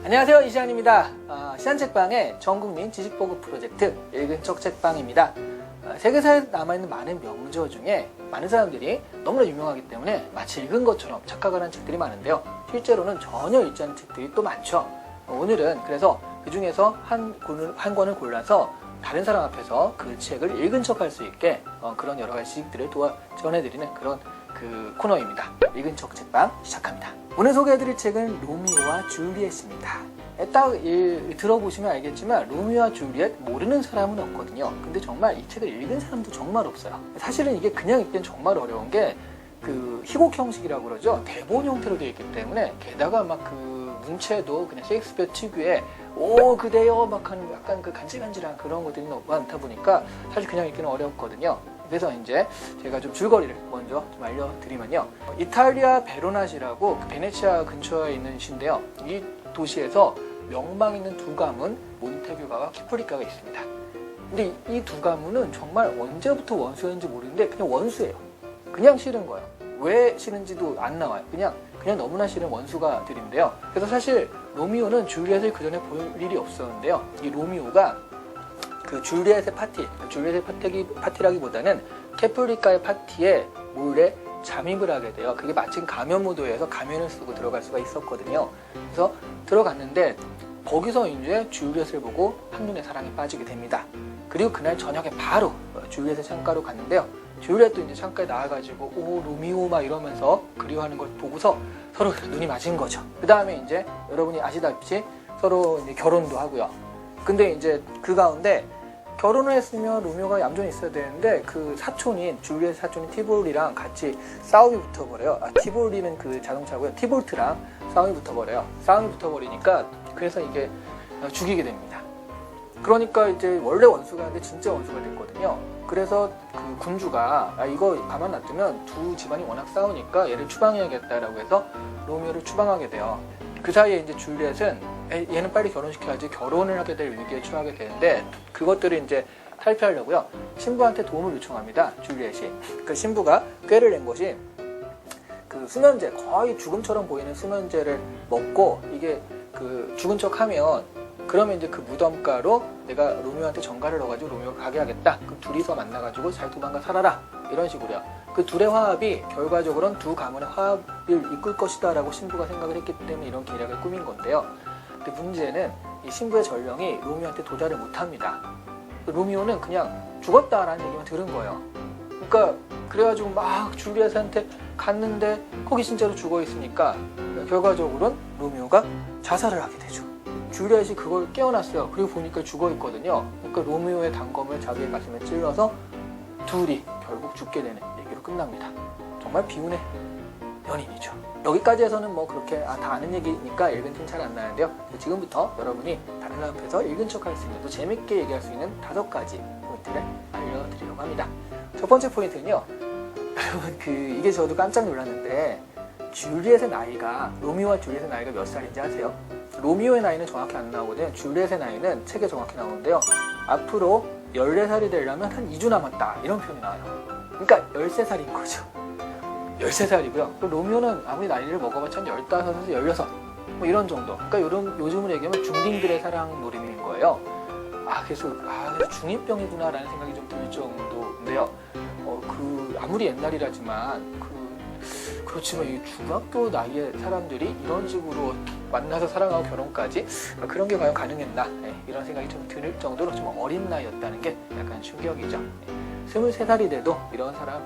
안녕하세요, 이시안입니다. 시안책방의 전국민 지식보급 프로젝트 읽은 척 책방입니다. 세계사에 남아있는 많은 명저 중에 많은 사람들이 너무나 유명하기 때문에 마치 읽은 것처럼 착각을 하는 책들이 많은데요. 실제로는 전혀 읽지 않은 책들이 또 많죠. 오늘은 그래서 그 중에서 한 권을 골라서 다른 사람 앞에서 그 책을 읽은 척 할 수 있게 그런 여러 가지 지식들을 전해드리는 그런 그 코너입니다. 읽은 척 책방 시작합니다. 오늘 소개해드릴 책은 로미오와 줄리엣입니다. 딱 들어보시면 알겠지만 로미오와 줄리엣 모르는 사람은 없거든요. 근데 정말 이 책을 읽은 사람도 정말 없어요. 사실은 이게 그냥 읽기엔 정말 어려운 게 그 희곡 형식이라고 그러죠. 대본 형태로 되어 있기 때문에 게다가 막 그 문체도 그냥 셰익스피어 특유의 오 그대여 막 하는 약간 그 간질간질한 그런 것들이 너무 많다 보니까 사실 그냥 읽기는 어렵거든요. 그래서 이제 제가 좀 줄거리를 먼저 좀 알려드리면요. 이탈리아 베로나시라고 그 베네치아 근처에 있는 시인데요. 이 도시에서 명망 있는 두 가문 몬테규가와 키프리카가 있습니다. 근데 이 두 가문은 정말 언제부터 원수였는지 모르는데 그냥 원수예요. 그냥 싫은 거예요. 왜 싫은지도 안 나와요. 그냥 너무나 싫은 원수가들인데요. 그래서 사실 로미오는 줄리엣을 그 전에 볼 일이 없었는데요. 이 로미오가 그 줄리엣의 파티라기보다는 캐프리카의 파티에 몰래 잠입을 하게 돼요. 그게 마침 가면무도회에서 가면을 쓰고 들어갈 수가 있었거든요. 그래서 들어갔는데 거기서 이제 줄리엣을 보고 한눈에 사랑에 빠지게 됩니다. 그리고 그날 저녁에 바로 줄리엣의 창가로 갔는데요. 줄리엣도 이제 창가에 나와가지고 오 로미오 막 이러면서 그리워하는 걸 보고서 서로 눈이 맞은 거죠. 그 다음에 이제 여러분이 아시다시피 서로 이제 결혼도 하고요. 근데 이제 그 가운데 결혼을 했으면 로미오가 얌전히 있어야 되는데 그 사촌인 줄리엣 사촌인 티볼리랑 같이 싸움이 붙어버려요. 티볼리는 그 자동차고요. 티볼트랑 싸움이 붙어버려요. 싸움이 붙어버리니까 그래서 이게 죽이게 됩니다. 그러니까 이제 원래 원수가 아닌데 진짜 원수가 됐거든요. 그래서 그 군주가 이거 가만 놔두면 두 집안이 워낙 싸우니까 얘를 추방해야겠다라고 해서 로미오를 추방하게 돼요. 그 사이에 이제 줄리엣은 얘는 빨리 결혼시켜야지 결혼을 하게 될 위기에 처하게 되는데 그것들을 이제 탈피하려고요. 신부한테 도움을 요청합니다. 줄리엣이. 그 신부가 꾀를 낸 것이 그 수면제, 거의 죽음처럼 보이는 수면제를 먹고 이게 그 죽은 척하면 그러면 이제 그 무덤가로 내가 로미오한테 전가를 넣어가지고 로미오를 가게 하겠다. 그럼 둘이서 만나가지고 잘 도망가 살아라. 이런 식으로요. 그 둘의 화합이 결과적으로는 두 가문의 화합을 이끌 것이다 라고 신부가 생각을 했기 때문에 이런 계략을 꾸민 건데요. 근데 문제는 이 신부의 전령이 로미오한테 도달을 못합니다. 로미오는 그냥 죽었다라는 얘기만 들은 거예요. 그러니까 그래가지고 막 줄리엣한테 갔는데 거기 진짜로 죽어있으니까 결과적으로는 로미오가 자살을 하게 되죠. 줄리엣이 그걸 깨어났어요. 그리고 보니까 죽어있거든요. 그러니까 로미오의 단검을 자기의 가슴에 찔러서 둘이 결국 죽게 되는 얘기로 끝납니다. 정말 비운의 연인이죠. 여기까지 해서는 뭐 그렇게 다 아는 얘기니까 읽은 팀 잘 안 나는데요. 지금부터 여러분이 다른 사람 앞에서 읽은 척 할 수 있는 또 재밌게 얘기할 수 있는 5가지 포인트를 알려드리려고 합니다. 첫 번째 포인트는요. 여러분 이게 저도 깜짝 놀랐는데 줄리엣의 나이가 로미오와 줄리엣의 나이가 몇 살인지 아세요? 로미오의 나이는 정확히 안 나오거든요. 줄리엣의 나이는 책에 정확히 나오는데요. 앞으로 14살이 되려면 한 2주 남았다 이런 표현이 나와요. 그러니까 13살인 거죠. 13살이고요. 로미오는 아무리 나이를 먹어봤자 한 15에서 16 뭐 이런 정도. 그러니까 요즘으로 얘기하면 중딩들의 사랑 노림인 거예요. 그래서 중이병이구나 라는 생각이 좀 들 정도인데요. 아무리 옛날이라지만 그렇지만 이 중학교 나이의 사람들이 이런 식으로 만나서 사랑하고 결혼까지 그런 게 과연 가능했나 이런 생각이 좀 들 정도로 좀 어린 나이였다는 게 약간 충격이죠. 23살이 돼도 이런 사랑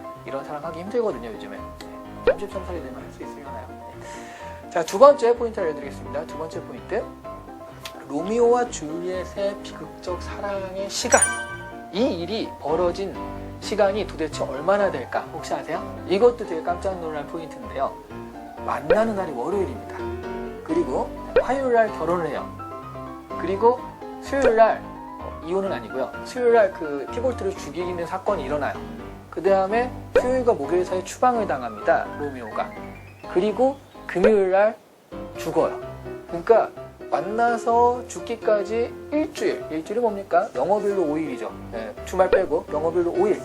하기 힘들거든요 요즘에. 33살이 되면 할 수 있으려나요? 자, 두 번째 포인트 알려드리겠습니다. 두 번째 포인트, 로미오와 줄리엣의 비극적 사랑의 시간, 이 일이 벌어진 시간이 도대체 얼마나 될까 혹시 아세요? 이것도 되게 깜짝 놀랄 포인트인데요. 만나는 날이 월요일입니다. 그리고 화요일날 결혼을 해요. 그리고 수요일날 이혼은 아니고요. 수요일날 그 티볼트를 죽이는 사건이 일어나요. 그 다음에 수요일과 목요일 사이에 추방을 당합니다. 로미오가. 그리고 금요일날 죽어요. 그러니까 만나서 죽기까지 일주일이 뭡니까? 영업일로 5일이죠. 주말 빼고 영업일로 5일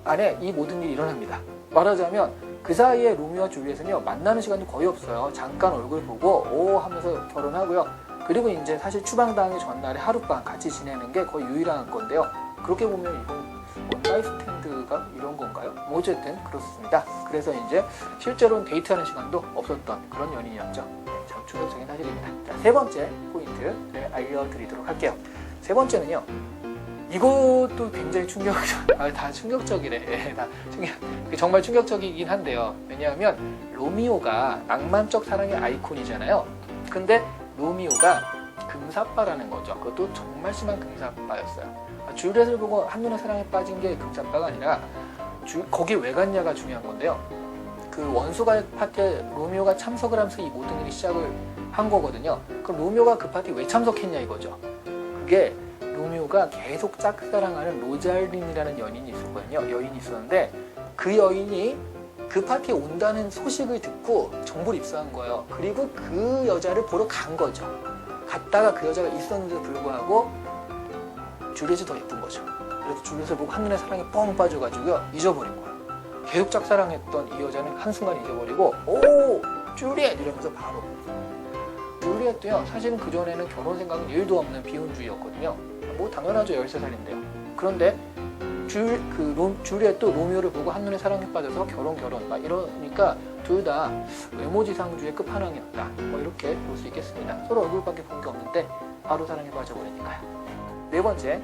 안에 이 모든 일이 일어납니다. 말하자면 그 사이에 로미오와 줄리엣은요 만나는 시간도 거의 없어요. 잠깐 얼굴 보고 오 하면서 결혼하고요. 그리고 이제 사실 추방당하기 전날에 하룻밤 같이 지내는 게 거의 유일한 건데요. 그렇게 보면 이건 원나잇 스탠드가 이런 건가요? 뭐 어쨌든 그렇습니다. 그래서 이제 실제로는 데이트하는 시간도 없었던 그런 연인이었죠. 네, 참 충격적인 사실입니다. 자, 세 번째 포인트를 알려드리도록 할게요. 세 번째는요. 이것도 굉장히 다 충격적이래. 정말 충격적이긴 한데요. 왜냐하면 로미오가 낭만적 사랑의 아이콘이잖아요. 근데 로미오가 금사빠라는 거죠. 그것도 정말 심한 금사빠였어요. 줄리엣을 보고 한눈에 사랑에 빠진 게 금사빠가 아니라 거기 왜 갔냐가 중요한 건데요. 그 원수가의 파티에 로미오가 참석을 하면서 이 모든 일이 시작을 한 거거든요. 그럼 로미오가 그 파티 왜 참석했냐 이거죠. 그게 로미오가 계속 짝사랑하는 로잘린이라는 여인이 있었는데 그 여인이 그 파티에 온다는 소식을 듣고 정보를 입수한 거예요. 그리고 그 여자를 보러 간 거죠. 갔다가 그 여자가 있었는데도 불구하고 줄리엣이 더 예쁜 거죠. 그래서 줄리엣을 보고 한눈에 사랑에 뻥 빠져가지고 잊어버린 거예요. 계속 짝사랑했던 이 여자는 한순간 잊어버리고 오! 줄리엣! 이러면서 바로 줄리엣도요. 사실은 그전에는 결혼 생각은 1도 없는 비혼주의였거든요. 뭐 당연하죠. 13살인데요. 그런데 줄리엣도 로미오를 보고 한눈에 사랑에 빠져서 결혼 막 이러니까 둘 다 외모지상주의 끝판왕이었다. 뭐 이렇게 볼 수 있겠습니다. 서로 얼굴밖에 본 게 없는데 바로 사랑에 빠져버리니까요. 네 번째,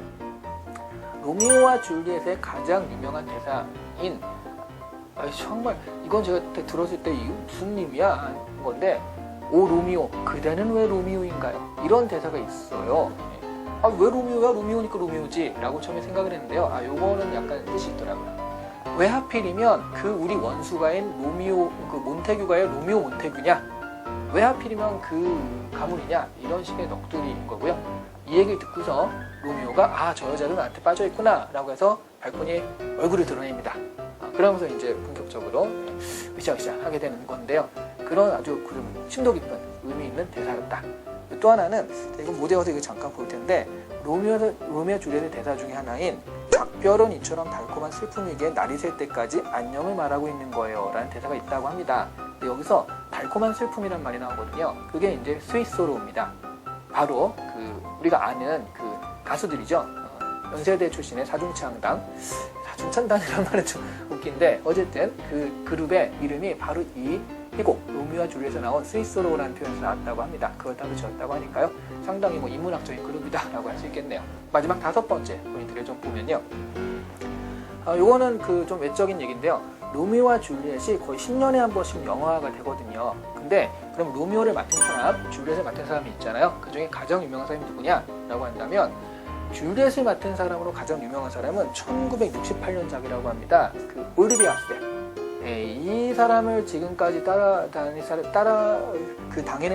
로미오와 줄리엣의 가장 유명한 대사인 정말 이건 제가 그때 들었을 때 이게 무슨 의미야 하는 건데 오 로미오 그대는 왜 로미오인가요? 이런 대사가 있어요. 왜 로미오야? 로미오니까 로미오지 라고 처음에 생각을 했는데요. 요거는 약간 뜻이 있더라고요. 왜 하필이면 그 우리 원수가인 로미오 그 몬테규가의 로미오 몬테규냐? 왜 하필이면 그 가문이냐? 이런 식의 넋두리인 거고요. 이 얘기를 듣고서 로미오가 저 여자는 나한테 빠져있구나 라고 해서 발코니에 얼굴을 드러냅니다. 그러면서 이제 본격적으로 으쌰으쌰 하게 되는 건데요. 그런 아주 심도 깊은 의미 있는 대사였다. 또 하나는 이거 모델에서 이거 잠깐 볼 텐데 로미오 줄리엣의 대사 중에 하나인 작별은 이처럼 달콤한 슬픔이기에 날이 새 때까지 안녕을 말하고 있는 거예요 라는 대사가 있다고 합니다. 근데 여기서 달콤한 슬픔이라는 말이 나오거든요. 그게 이제 스위스로입니다. 바로 우리가 아는 그 가수들이죠. 연세대 출신의 사중창단. 사중창단이라는 말은 좀 웃긴데 어쨌든 그 그룹의 이름이 바로 이 희곡 로미오와 줄리엣에 나온 스위스로라는 표현에서 나왔다고 합니다. 그걸 따로 지었다고 하니까요. 상당히 인문학적인 그룹이다 라고 할 수 있겠네요. 마지막 다섯 번째 포인트를 좀 보면요. 요거는 좀 외적인 얘기인데요. 로미오와 줄리엣이 거의 10년에 한 번씩 영화화가 되거든요. 근데 그럼 로미오를 맡은 사람, 줄리엣을 맡은 사람이 있잖아요. 그 중에 가장 유명한 사람이 누구냐? 라고 한다면 줄리엣을 맡은 사람으로 가장 유명한 사람은 1968년작이라고 합니다. 그 올리비아 세. 이 사람을 지금까지 당해낼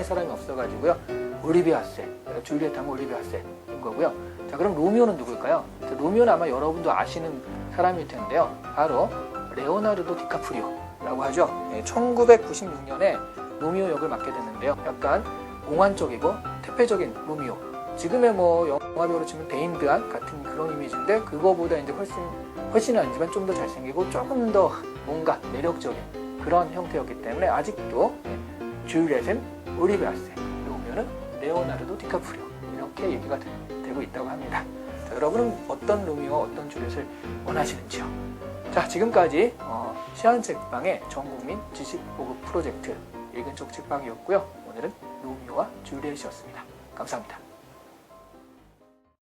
사람이 없어가지고요. 올리비아 세. 줄리엣 하면 올리비아 세인 거고요. 자, 그럼 로미오는 누굴까요? 로미오는 아마 여러분도 아시는 사람일 텐데요. 바로 레오나르도 디카프리오라고 하죠. 1996년에 로미오 역을 맡게 됐는데요. 약간 몽환적이고 태폐적인 로미오. 지금의 영화배우로 치면 데인드한 같은 그런 이미지인데 그거보다 이제 훨씬은 아니지만 좀 더 잘생기고 조금 더 뭔가 매력적인 그런 형태였기 때문에 아직도 줄리엣은 올리비아 세, 로미오는 레오나르도 디카프리오 이렇게 얘기가 되고 있다고 합니다. 자, 여러분은 어떤 로미오, 어떤 줄리엣을 원하시는지요? 자, 지금까지 시안책방의 전국민 지식보급 프로젝트 읽은 쪽 책방이었고요. 오늘은 로미오와 줄리엣이었습니다. 감사합니다.